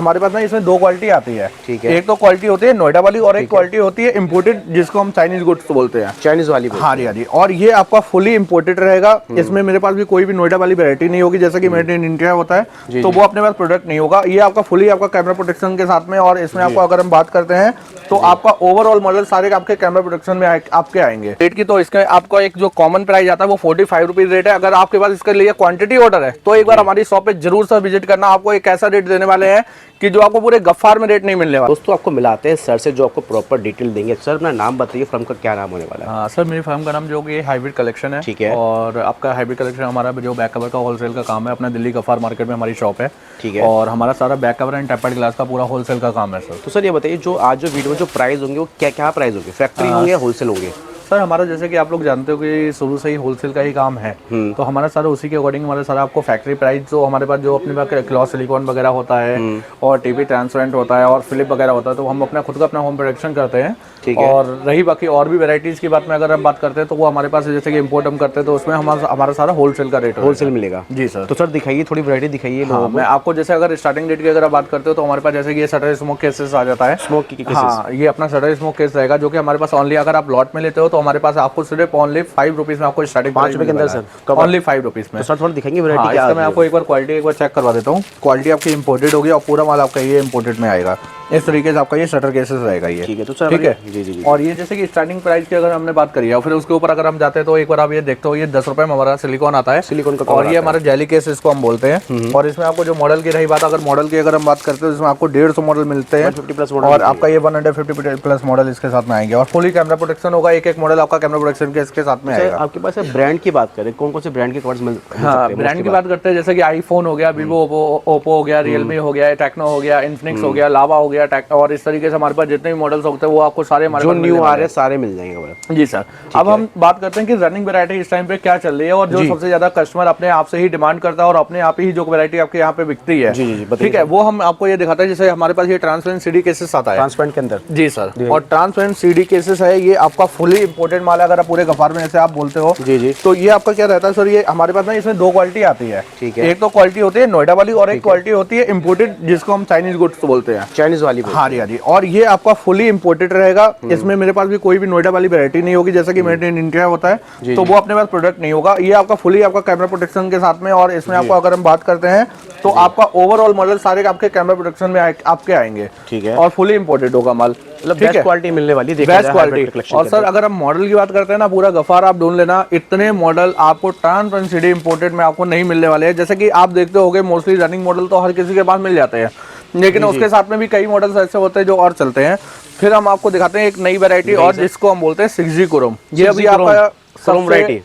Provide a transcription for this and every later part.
हमारे पास ना इसमें दो क्वालिटी आती है। ठीक है। एक तो क्वालिटी होती है नोएडा वाली और एक क्वालिटी होती है इम्पोर्टेड, जिसको हम चाइनीज गुड्स बोलते हैं, चाइनीज वाली। हाँ जी। और ये आपका फुली इम्पोर्टेड रहेगा। इसमें मेरे पास भी कोई भी नोएडा वाली वैरायटी नहीं होगी, जैसा कि मेड इन इंडिया होता है, तो वो अपने पास प्रोडक्ट नहीं होगा। ये आपका फुली आपका कैमरा प्रोटेक्शन के साथ में, और इसमें आपको अगर हम बात करते हैं तो आपका ओवरऑल मॉडल सारे आपके कैमरा प्रोटेक्शन में आपके आएंगे। रेट की तो इसका आपका एक जो कॉमन प्राइस आता है वो 45 रुपीज रेट है। अगर आपके पास इसके लिए क्वांटिटी ऑर्डर है तो एक बार हमारी शॉप पे जरूर से विजिट करना। आपको एक ऐसा रेट देने वाले हैं कि जो आपको पूरे गफ्फार में रेट नहीं मिलने वाला। दोस्तों आपको मिलाते हैं सर से जो आपको प्रॉपर डिटेल देंगे। सर अपना नाम बताइए, फर्म का क्या नाम होने वाला है? हाँ सर, मेरी फर्म का नाम जो कि हाइब्रिड कलेक्शन है। ठीक है। और आपका हाइब्रिड कलेक्शन हमारा जो बैक कवर का होलसेल का काम है, अपना दिल्ली गफ्फार मार्केट में हमारी शॉप है। ठीक है। और हमारा सारा back cover and tapered glass का पूरा होलसेल का काम है सर। तो सर ये बताइए, जो आज जो वीडियो में जो प्राइस होंगे वो क्या क्या प्राइस होंगे? फैक्ट्री होंगे या होलसेल होंगे? सर हमारा जैसे कि आप लोग जानते हो कि शुरू से ही होलसेल का ही काम है, तो हमारा सारा उसी के अकॉर्डिंग हमारा सारा आपको फैक्ट्री प्राइस जो हमारे पास जो अपने पास क्लॉथ सिलिकॉन वगैरह होता है और टीवी ट्रांसपेरेंट होता है और फिलिप वगैरह होता है, तो हम अपना खुद का अपना होम प्रोडक्शन करते हैं। और रही बाकी और भी वेराइटीज की बात में अगर हम बात करते हैं तो वो हमारे पास जैसे कि इम्पोर्ट हम करते हैं, तो उसमें हमारा सारा होलसेल का रेट होलसेल मिलेगा। जी सर। तो सर दिखाइए, थोड़ी वैरायटी दिखाइए। हाँ, मैं आपको जैसे अगर स्टार्टिंग रेट की अगर आप बात करते हो तो हमारे पास जैसे कि ये शटर स्मोक केसेस आ जाता है। स्मोक की केसेस? हाँ, ये अपना शटर स्मोक केस रहेगा जो कि हमारे पास ओनली अगर आप लॉट में लेते हो तो हमारे पास आपको सिर्फ ओनली 5 रुपीज में आपको स्टार्टिंग 5 रुपए के अंदर सर, ओनली 5 रुपीज में। तो सर थोड़ा दिखाएंगे वैरायटी क्या? मैं आपको एक बार क्वालिटी एक बार चेक करवा देता हूँ। क्वालिटी आपकी इंपोर्टेड होगी और पूरा माल आपका ये इंपोर्टेड में आएगा। इस तरीके से आपका ये शटर केसेस रहेगा ये। ठीक है। तो सर ठीक है जी जी। और ये जैसे कि स्टार्टिंग प्राइस की अगर हमने बात करी है और फिर उसके ऊपर अगर हम जाते हैं तो एक बार आप ये देखते हो, ये 10 रुपए में हमारा सिलिकॉन आता है, सिलिकॉन का। और ये हमारा जेली केस इसको हम बोलते हैं। और इसमें आपको जो मॉडल की रही बात, अगर मॉडल की अगर हम बात करते हैं तो इसमें आपको 150 मॉडल मिलते हैं 50 प्लस मॉडल, और आपका ये 150 प्लस मॉडल इसके साथ में आएंगे। और फुली कैमरा प्रोटेक्शन होगा, एक एक मॉडल आपका कैमरा प्रोटेक्शन के इसके साथ में आएगा। आपके पास ब्रांड की बात करें, कौन कौन से ब्रांड के कवर्स मिल सकते हैं? ब्रांड की बात करते हैं जैसे कि आईफोन हो गया, वीवो ओप्पो हो गया, रियलमी हो गया, टेक्नो हो गया, इन्फिनिक्स हो गया, लावा हो गया, और इस तरीके से हमारे पास जितने भी मॉडल्स होते हैं वो आपको सारे हमारे जो न्यू आ रहे हैं सारे मिल जाएंगे। जी सर। अब हम बात करते हैं कि रनिंग वैरायटी इस टाइम पे क्या चल रही है और जो सबसे ज्यादा कस्टमर अपने आप से ही डिमांड करता है और अपने आप ही जो वैरायटी आपके यहाँ पे बिकती है। ठीक है, वो हम आपको ये दिखाते हैं। जैसे हमारे पास ये ट्रांसपेरेंट सीडी केसेस आता है, ट्रांसपेरेंट के अंदर। जी सर। और ट्रांसपेरेंट सीडी केसेस है, ये आपका फुली इंपोर्टेड माल है। अगर आप पूरे गफ्फार में जैसे आप बोलते हो, जी, तो ये आपका क्या रहता है सर, ये हमारे पास ना इसमें दो क्वालिटी आती है। ठीक है। एक तो क्वालिटी होती है नोएडा वाली और एक क्वालिटी होती है इम्पोर्टेड, जिसको हम चाइनीज गुड्स बोलते हैं, चाइनीज वाली। हाँ जी। और ये आपका फुली इंपोर्टेड रहेगा। इसमें मेरे पास भी कोई भी नोएडा वाली वैरायटी नहीं होगी, जैसा कि मेड इन इंडिया होता है, तो वो अपने पास प्रोडक्ट नहीं होगा। ये आपका फुली आपका कैमरा प्रोटेक्शन के साथ में, और इसमें आपको अगर हम बात करते हैं तो आपका ओवरऑल मॉडल सारे आपके कैमरा प्रोटेक्शन में आपके आएंगे। ठीक है। और फुली इंपोर्टेड होगा माल, मतलब बेस्ट क्वालिटी मिलने वाली, बेस्ट क्वालिटी। और सर अगर हम मॉडल की बात करते हैं ना, पूरा गफ्फार आप ढूंढ लेना, इतने मॉडल आपको ट्रांसपेरेंट सीडी इंपोर्टेड में आपको नहीं मिलने वाले हैं। जैसे कि आप देखते होंगे मोस्टली रनिंग मॉडल तो हर किसी के पास मिल जाते हैं, लेकिन उसके साथ में भी कई मॉडल्स ऐसे होते हैं जो और चलते हैं। फिर हम आपको दिखाते हैं एक नई वैरायटी और, जिसको हम बोलते हैं 6G क्रोम। ये अभी आपका सबसे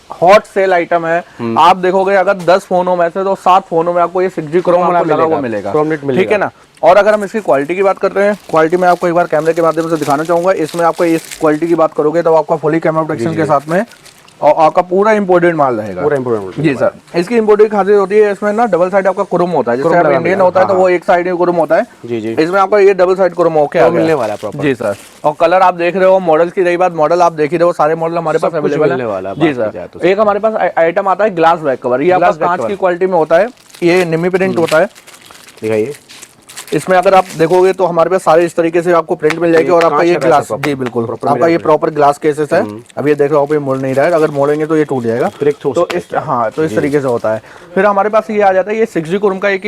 हॉट सेल आइटम है। आप देखोगे अगर 10 फोनों में से तो 7 फोनों में आपको ये 6G क्रोम लगा हुआ मिलेगा। ठीक है ना। और अगर हम इसकी क्वालिटी की बात करते हैं, क्वालिटी में आपको एक बार कैमरे के माध्यम से दिखाना चाहूंगा। इसमें आपको इस क्वालिटी की बात करोगे तो आपका फुली कैमरा प्रोटेक्शन के साथ में और आपका पूरा इंपोर्टेड माल रहेगा, पूरा इंपोर्टेड। जी सर। इसकी इंपोर्टेड खासियत होती है, इसमें ना डबल साइड आपका क्रोम होता है। जैसे आप इंडियन होता है तो वो एक साइड में क्रोम होता है। जी जी। इसमें आपका ये डबल साइड क्रोम होके मिलने वाला है प्रॉपर। जी सर। और कलर आप देख रहे हो, मॉडल की रही बात, मॉडल आप देख ही रहे हो, सारे मॉडल हमारे पास अवेलेबल है। जी सर। एक हमारे पास आइटम आता है ग्लास बैक कवर। ये आपका कांच की क्वालिटी में होता है, ये निमी प्रिंट होता है। दिखाइए। इसमें अगर आप देखोगे तो हमारे पास सारे इस तरीके से आपको प्रिंट मिल जाएगी। और आपका ये ग्लास, जी बिल्कुल, आपका ये प्रॉपर ग्लास केसेस है। अब ये देख रहे हो आप, ये मोड़ नहीं रहा है, अगर मोड़ेंगे तो ये टूट जाएगा। तो इस तो इस तरीके से होता है। फिर हमारे पास ये आ जाता है, ये 6G क्रोम का एक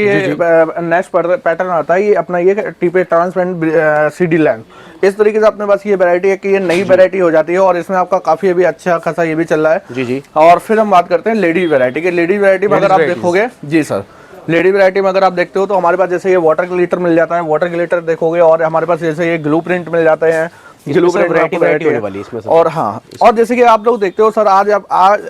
नेक्स्ट पैटर्न आता है। ये अपना ये टीपे ट्रांसपेरेंट सीडी लैंप। इस तरीके से अपने पास ये वैरायटी है कि ये नई वैरायटी हो जाती है और इसमें आपका काफी अभी अच्छा खासा ये भी चल रहा है। जी जी। और फिर हम बात करते हैं लेडी वैरायटी की। लेडी वैरायटी में अगर आप देखोगे, जी सर, लेडी वैरायटी में अगर आप देखते हो तो हमारे पास जैसे ये वाटर ग्लिटर मिल जाता है, वाटर ग्लिटर देखोगे। और हमारे पास जैसे ये ग्लू प्रिंट मिल जाते हैं, वैरायटी होने वाली इसमें। और हाँ, और जैसे कि आप लोग देखते हो सर, आज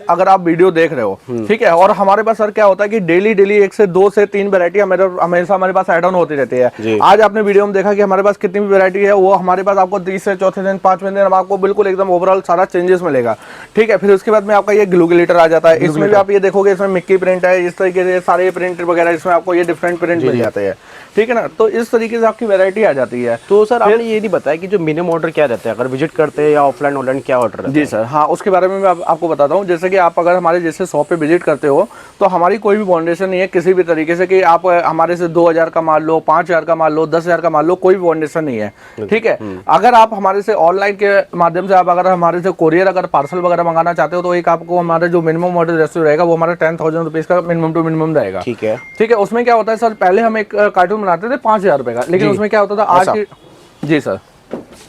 अगर आप वीडियो देख रहे हो, ठीक है, और हमारे पास सर क्या होता है कि डेली 1 से 2 से 3 वैरायटी हमेशा हमारे पास ऐड ऑन होती रहती है। आज आपने वीडियो में देखा कि हमारे पास कितनी भी वैरायटी है, वो हमारे पास आपको 3 से चौथे दिन 5वें दिन आपको बिल्कुल एकदम ओवरऑल सारा चेंजेस मिलेगा। ठीक है। फिर उसके बाद में आपका ये ग्लू ग्लिटर आ जाता है। इसमें भी आप ये देखोगे, इसमें मिक्की प्रिंट है, इस तरीके से सारे प्रिंट वगैरह इसमें आपको ये डिफरेंट प्रिंट मिल जाते हैं। ठीक है ना। तो इस तरीके से आपकी वैरायटी आ जाती है। तो सर आपने ये नहीं बताया कि जो मिनिमम ऑर्डर क्या रहता है, अगर विजिट करते हैं या ऑफलाइन ऑनलाइन क्या ऑर्डर रहता है? जी सर, हाँ, उसके बारे में मैं आपको बताता हूँ। जैसे कि आप अगर हमारे जैसे शॉप पे विजिट करते हो तो हमारी कोई भी बाउंडेशन नहीं है किसी भी तरीके से कि आप हमारे से 2000 का माल लो, 5000 का माल लो, 10,000 का माल लो, कोई भी बाउंडेशन नहीं है, ठीक है। अगर आप हमारे से ऑनलाइन के माध्यम से आप अगर हमारे से कोरियर अगर पार्सल वगैरह मंगाना चाहते हो तो एक आपको हमारे जो मिनिमम ऑर्डर रेशियो रहेगा वो हमारा 10,000 रुपीज का मिनिमम टू मिनिमम रहेगा। ठीक है, ठीक है। उसमें क्या होता है सर, पहले हम एक कार्टून बनाते थे 5,000 रुपए का, लेकिन उसमें क्या होता था आज की, जी सर,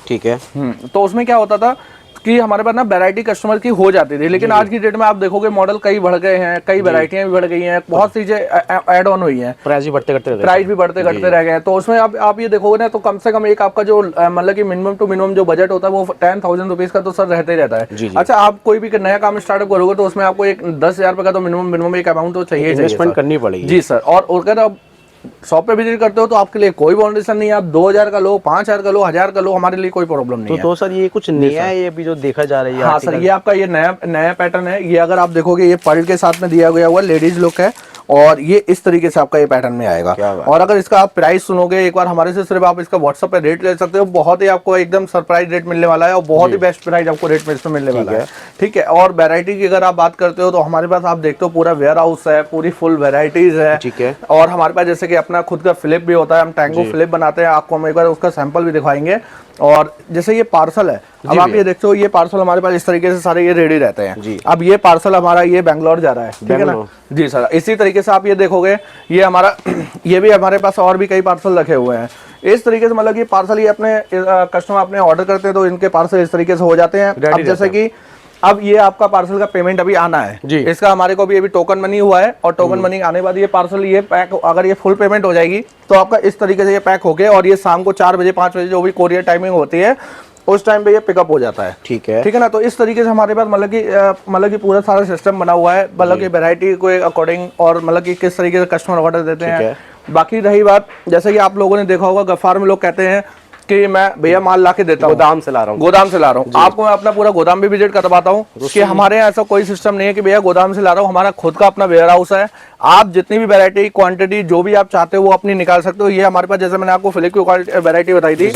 ठीक है, तो उसमें क्या होता था कि हमारे पास ना वैरायटी कस्टमर की हो जाती थी। लेकिन आज की डेट में आप देखोगे मॉडल कई बढ़ गए हैं, कई वैरायटियां भी बढ़ गई हैं, बहुत चीजें ऐड ऑन हुई हैं, प्राइस भी बढ़ते बढ़ते घटते रह गए हैं। तो उसमें आप ये देखोगे ना तो कम से कम एक आपका जो मतलब कि मिनिमम टू मिनिमम जो बजट होता है वो 10,000 रुपीज का तो सर रहते ही रहता है। अच्छा, आप कोई भी नया काम स्टार्टअप करोगे तो उसमें आपको एक 10,000 रुपए का तो मिनिमम एक अमाउंट तो चाहिए, इन्वेस्टमेंट करनी पड़ेगी। जी सर। और अगर आप शॉप पे विजिट करते हो तो आपके लिए कोई बाउंडेशन नहीं है, आप 2000 का लो, 5000 का लो, 1000 का लो, हमारे लिए कोई प्रॉब्लम नहीं है। तो सर ये कुछ नया है, ये भी जो देखा जा रही है? हाँ सर, ये आपका ये नया पैटर्न है। ये अगर आप देखोगे ये पर्ल के साथ में दिया गया हुआ लेडीज लुक है और ये इस तरीके से आपका ये पैटर्न में आएगा। और अगर इसका आप प्राइस सुनोगे एक बार हमारे से, सिर्फ आप इसका व्हाट्सएप पे रेट ले सकते हो, बहुत ही आपको एकदम सरप्राइज रेट मिलने वाला है और बहुत ही बेस्ट प्राइस आपको रेट में इसमें मिलने वाला है, ठीक है। और वैरायटी की अगर आप बात करते हो तो हमारे पास आप देखते हो पूरा वेयर हाउस है, पूरी फुल वेराइटीज है, ठीक है। और हमारे पास जैसे कि अपना खुद का फ्लिप भी होता है, हम टैंगो फ्लिप बनाते हैं, आपको हम एक बार उसका सैंपल भी दिखाएंगे। और जैसे ये पार्सल है, अब आप ये देखते हो ये पार्सल हमारे पास इस तरीके से सारे ये रेडी रहते हैं। अब ये पार्सल हमारा ये बैंगलोर जा रहा है, ठीक है ना। जी सर, इसी तरीके से आप ये देखोगे ये हमारा ये भी हमारे पास और भी कई पार्सल रखे हुए हैं इस तरीके से। मतलब ये पार्सल ये अपने कस्टमर अपने ऑर्डर करते हैं तो इनके पार्सल इस तरीके से हो जाते हैं। अब जैसे कि अब ये आपका पार्सल का पेमेंट अभी आना है जी। इसका हमारे को भी अभी टोकन मनी हुआ है और टोकन मनी आने के बाद ये पार्सल ये पैक, अगर ये फुल पेमेंट हो जाएगी तो आपका इस तरीके से ये पैक होके और ये शाम को 4 बजे 5 बजे जो भी कोरियर टाइमिंग होती है उस टाइम पे ये पिकअप हो जाता है, ठीक है ना। तो इस तरीके से हमारे पास मतलब कि पूरा सारा सिस्टम बना हुआ है, मतलब कि वैरायटी को अकॉर्डिंग और मतलब कि किस तरीके से कस्टमर ऑर्डर देते हैं। बाकी रही बात, जैसे कि आप लोगों ने देखा होगा गफ्फार में लोग कहते हैं कि मैं भैया माल ला के देता हूँ, गोदाम से ला रहा हूँ। आपको मैं अपना पूरा गोदाम भी विजिट करवाता हूँ कि हमारे यहाँ ऐसा कोई सिस्टम नहीं है कि भैया गोदाम से ला रहा हूँ, हमारा खुद का अपना वेयर हाउस है। आप जितनी भी वैरायटी क्वांटिटी जो भी आप चाहते हो वो अपनी निकाल सकते हो। ये हमारे पास, जैसे मैंने आपको फ्लिप की वैरायटी बताई थी,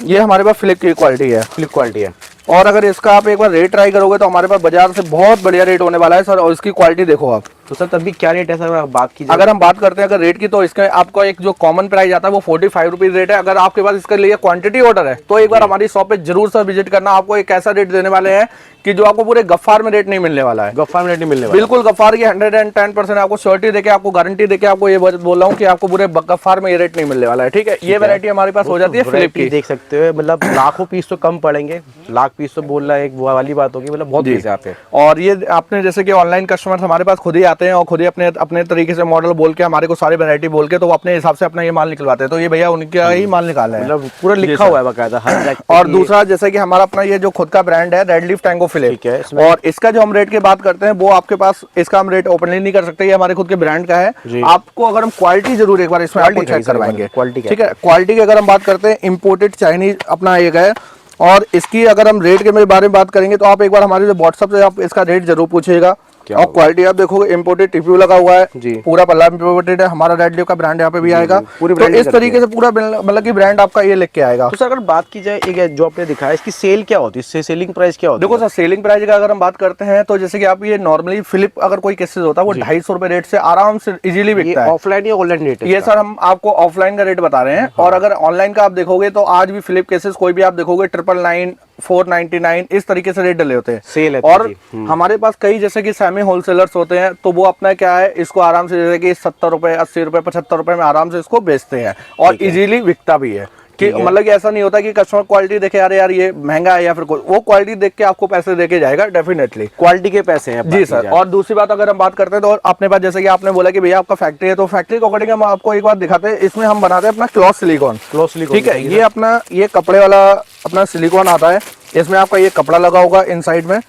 ये हमारे पास फ्लिप की क्वालिटी है, फ्लिप क्वालिटी है। और अगर इसका आप एक बार रेट ट्राई करोगे तो हमारे पास बाजार से बहुत बढ़िया रेट होने वाला है सर। और इसकी क्वालिटी देखो आप। तो सर तभी क्या रेट है सर बात की? अगर हम बात करते हैं अगर रेट की तो इसका आपका एक जो कॉमन प्राइस आता है वो 45 रुपीज रेट है। अगर आपके पास इसके लिए क्वांटिटी ऑर्डर है तो एक बार हमारी शॉप पे जरूर सर विजिट करना। आपको एक ऐसा रेट देने वाले हैं कि जो आपको पूरे गफ्फार में रेट नहीं मिलने वाला है। गफ्फार में रेट नहीं मिलने वाला, बिल्कुल गफ्फार की 110% आपको श्योरिटी देके, आपको गारंटी देके आपको ये बोल रहा हूँ कि आपको पूरे गफ्फार में ये रेट नहीं मिलने वाला है, ठीक है। ये वैरायटी हमारे पास हो जाती है फ्लिप की, देख सकते हो। मतलब लाखों पीस तो कम पड़ेंगे, लाख पीस तो बोलना एक वो वाली बात होगी, मतलब बहुत पीस है आपके। और ये आपने जैसे कि ऑनलाइन कस्टमर हमारे पास खुद ही आते हैं और खुद ही अपने तरीके से मॉडल बोल के हमारे को सारी वैरायटी बोल के तो वो अपने हिसाब से अपना ये माल निकलवाते हैं। तो ये भैया उनका ही माल निकाला है, मतलब पूरा लिखा हुआ है बकायदा हर। और दूसरा जैसे कि हमारा अपना ये जो खुद का ब्रांड है रेड लीफ टैंगो फ्लिप, और इसका जो हम रेट की बात करते हैं वो आपके पास इसका हम रेट ओपनली नहीं कर सकते, ये हमारे खुद के ब्रांड का है। आपको अगर हम क्वालिटी जरूर एक बार इसमें आपको चेक करवाएंगे, ठीक है। क्वालिटी की अगर हम बात करते हैं इम्पोर्टेड चाइनीज अपना एक है। और इसकी अगर हम रेट के बारे में बात करेंगे तो आप एक बार हमारे व्हाट्सएप से आप इसका रेट जरूर पूछिएगा। और क्वालिटी आप देखोगे इम्पोर्टेड टिप्यू लगा हुआ है जी, पूरा पल्ला इम्पोर्टेड है, हमारा रेड लीफ का ब्रांड यहाँ पे भी आएगा। तो इस तरीके से पूरा मतलब कि ब्रांड आपका ये लेके आएगा। तो सर अगर बात की जाए एक जो आपने दिखाया इसकी सेल क्या होती है, सेलिंग प्राइस क्या होती है? देखो सर, सेलिंग प्राइस का अगर हम बात करते हैं तो जैसे कि आप ये नॉर्मली फ्लिप अगर कोई केसेस होता है वो 250 रुपए रेट से आराम से इजीली बिकता है। ऑफलाइन या ऑनलाइन रेट? ये सर हम आपको ऑफलाइन का रेट बता रहे हैं। और अगर ऑनलाइन का आप देखोगे तो आज भी फ्लिप केसेस कोई भी आप देखोगे 999, 499 इस तरीके से रेट डले होते हैं, सेल है। और हमारे पास कई जैसे कि सेमी होलसेलर्स होते हैं तो वो अपना क्या है इसको आराम से जैसे कि 70 रुपए, 80 रुपए, 75 रुपए में आराम से इसको बेचते हैं और इजीली बिकता भी है। कि मतलब कि ऐसा नहीं होता कि कस्टमर क्वालिटी देखे यार ये महंगा है या फिर वो क्वालिटी देख के आपको पैसे देके जाएगा, डेफिनेटली क्वालिटी के पैसे हैं जी सर। और दूसरी बात अगर हम बात करते हैं तो अपने पास जैसे कि आपने बोला कि भैया आपका फैक्ट्री है तो फैक्ट्री के अकॉर्डिंग हम आपको एक बात दिखाते हैं। इसमें हम बनाते हैं अपना क्लॉथ सिलिकॉन, ठीक है। ये अपना ये कपड़े वाला अपना सिलिकॉन आता है इसमें आपका ये कपड़ा लगा होगा इनसाइड में,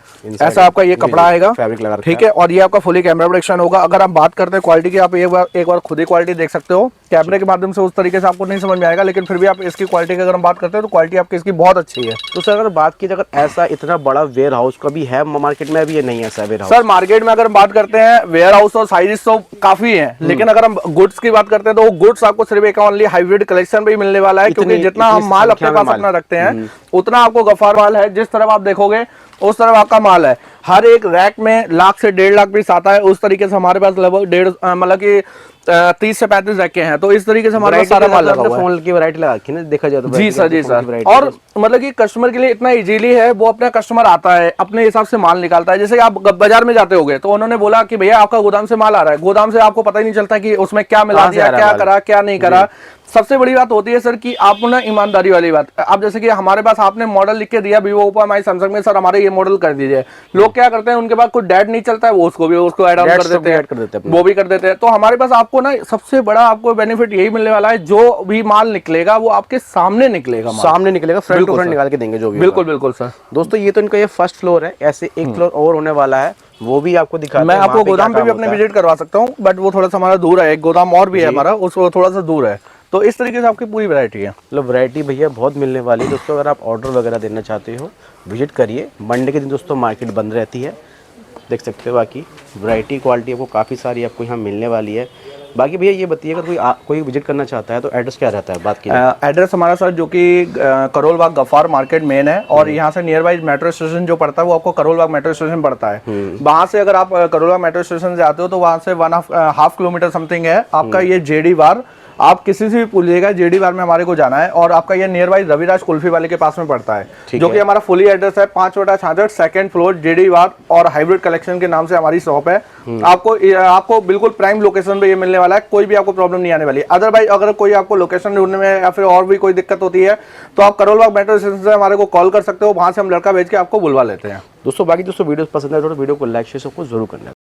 ऐसा आपका ये कपड़ा आएगा, फैब्रिक लगा रखा ठीक है। और ये आपका फुली कैमरा प्रोटेक्शन होगा। अगर आप बात करते हैं क्वालिटी की, आप एक बार खुद ही क्वालिटी देख सकते हो। कैमरे के माध्यम से उस तरीके से आपको नहीं समझ में आएगा, लेकिन फिर भी आप इसकी क्वालिटी की अगर हम बात करते हैं तो क्वालिटी आपकी इसकी बहुत अच्छी है। तो सर अगर बात की, अगर ऐसा इतना बड़ा वेयर हाउस कभी है मार्केट में, अभी ये नहीं है ऐसा वेयर हाउस? सर मार्केट में अगर हम बात करते हैं वेयर हाउस और साइजेस तो काफी हैं, लेकिन अगर हम गुड्स की बात करते हैं तो गुड्स आपको सिर्फ एक ओनली हाइब्रिड कलेक्शन पे ही मिलने वाला है, क्योंकि जितना हम माल अपने पास अपना रखते हैं उतना आपको गफ्फार माल है। जिस तरफ आप देखोगे उस तरफ आपका माल है। हर एक रैक में 1 से 1.5 लाख पीस आता है। उस तरीके से हमारे पास लगभग 1.5 मतलब कि 30 से 35 रैके हैं। तो इस तरीके से हमारे पास सारा माल लगा हुआ है। फोन की वैरायटी लगा रखी है ना, देखा जाए तो। जी सर, जी सर। और मतलब कि कस्टमर के लिए इतना इजीली है, वो अपना कस्टमर आता है अपने हिसाब से माल निकालता है। जैसे आप बाजार में जाते होगे तो उन्होंने बोला कि भैया आपका गोदाम से माल आ रहा है, गोदाम से आपको पता ही नहीं चलता कि उसमें क्या मिला दिया, क्या करा क्या नहीं करा। सबसे बड़ी बात होती है सर कि आप ना ईमानदारी वाली बात, आप जैसे कि हमारे पास आपने मॉडल लिख के दिया वीवो, ओप्पो, एमआई, सैमसंग में, सर हमारे ये मॉडल कर दीजिए। लोग क्या करते हैं, उनके पास कोई डैट नहीं चलता है, वो उसको ऐड ऑन कर देते हैं, वो भी कर देते हैं। तो हमारे पास आपको ना सबसे बड़ा आपको बेनिफिट यही मिलने वाला है, जो भी माल निकलेगा वो आपके सामने निकलेगा, सामने निकलेगा, फ्रंट टू फ्रंट निकाल के देंगे जो भी। बिल्कुल बिल्कुल सर। दोस्तों ये तो इनका ये फर्स्ट फ्लोर है, ऐसे एक फ्लोर और होने वाला है, वो भी आपको दिखाते मैं हैं। आपको गोदाम पे भी अपने विजिट करवा सकता हूँ, बट वो थोड़ा सा हमारा दूर है, एक गोदाम और भी है हमारा, उसको थोड़ा सा दूर है। तो इस तरीके से आपकी पूरी वैरायटी है। मतलब वैरायटी भैया बहुत मिलने वाली है दोस्तों। अगर आप ऑर्डर वगैरह देना चाहते हो विजिट करिए। मंडे के दिन दोस्तों मार्केट बंद रहती है, देख सकते हो। बाकी वैरायटी क्वालिटी आपको काफ़ी सारी आपको यहाँ मिलने वाली है। बाकी भैया ये बताइए, अगर कोई विजिट करना चाहता है तो एड्रेस क्या रहता है, बात की एड्रेस हमारा सर जो कि करोल बाग गफ्फार मार्केट मेन है, और यहाँ से नियर बाई मेट्रो स्टेशन जो पड़ता है वो आपको करोल बाग मेट्रो स्टेशन पड़ता है। वहाँ से अगर आप करोल बाग मेट्रो स्टेशन से आते हो तो वहाँ से 1.5 किलोमीटर समथिंग है आपका ये जेडी बार। आप किसी से भी पूछिएगा, जेडी बार में हमारे को जाना है, और आपका ये नियर बाई रविराज कुल्फी वाले के पास में पड़ता है, जो कि हमारा फुली एड्रेस है 5/66 सेकंड फ्लोर, जेडी बार और हाइब्रिड कलेक्शन के नाम से हमारी शॉप है। आपको बिल्कुल प्राइम लोकेशन पे ये मिलने वाला है, कोई भी आपको प्रॉब्लम नहीं आने वाली। अदरवाइज अगर कोई आपको लोकेशन ढूंढने में या फिर और भी कोई दिक्कत होती है तो आप करोल बाग मेट्रो स्टेशन से हमारे को कॉल कर सकते हो, वहां से हम लड़का भेज के आपको बुलवा लेते हैं। दोस्तों बाकी दोस्तों वीडियो पसंद है तो वीडियो को लाइक शेयर सबको जरूर करना है।